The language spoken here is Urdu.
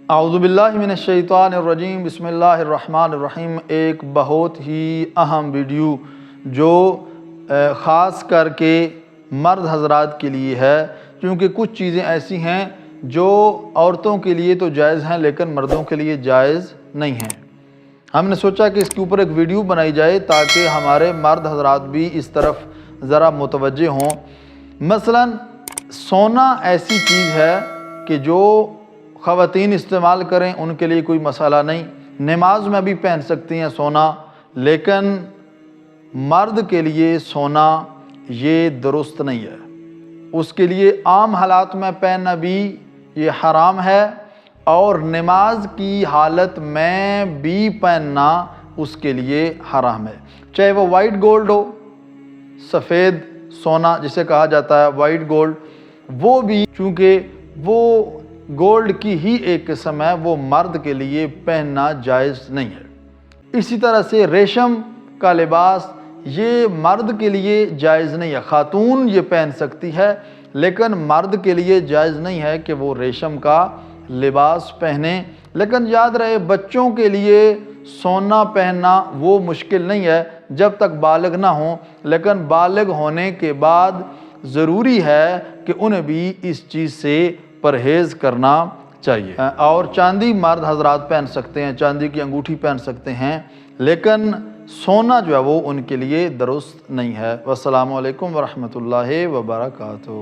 اعوذ باللہ من الشیطان الرجیم، بسم اللہ الرحمن الرحیم۔ ایک بہت ہی اہم ویڈیو جو خاص کر کے مرد حضرات کے لیے ہے، کیونکہ کچھ چیزیں ایسی ہیں جو عورتوں کے لیے تو جائز ہیں لیکن مردوں کے لیے جائز نہیں ہیں۔ ہم نے سوچا کہ اس کے اوپر ایک ویڈیو بنائی جائے تاکہ ہمارے مرد حضرات بھی اس طرف ذرا متوجہ ہوں۔ مثلا سونا ایسی چیز ہے کہ جو خواتین استعمال کریں ان کے لیے کوئی مسئلہ نہیں، نماز میں بھی پہن سکتی ہیں سونا، لیکن مرد کے لیے سونا یہ درست نہیں ہے۔ اس کے لیے عام حالات میں پہننا بھی یہ حرام ہے، اور نماز کی حالت میں بھی پہننا اس کے لیے حرام ہے، چاہے وہ وائٹ گولڈ ہو، سفید سونا جسے کہا جاتا ہے وائٹ گولڈ، وہ بھی چونکہ وہ گولڈ کی ہی ایک قسم ہے، وہ مرد کے لیے پہننا جائز نہیں ہے۔ اسی طرح سے ریشم کا لباس یہ مرد کے لیے جائز نہیں ہے، خاتون یہ پہن سکتی ہے لیکن مرد کے لیے جائز نہیں ہے کہ وہ ریشم کا لباس پہنے۔ لیکن یاد رہے بچوں کے لیے سونا پہننا وہ مشکل نہیں ہے جب تک بالغ نہ ہوں، لیکن بالغ ہونے کے بعد ضروری ہے کہ انہیں بھی اس چیز سے پرہیز کرنا چاہیے۔ اور چاندی مرد حضرات پہن سکتے ہیں، چاندی کی انگوٹھی پہن سکتے ہیں، لیکن سونا جو ہے وہ ان کے لیے درست نہیں ہے۔ والسلام علیکم ورحمۃ اللہ وبرکاتہ۔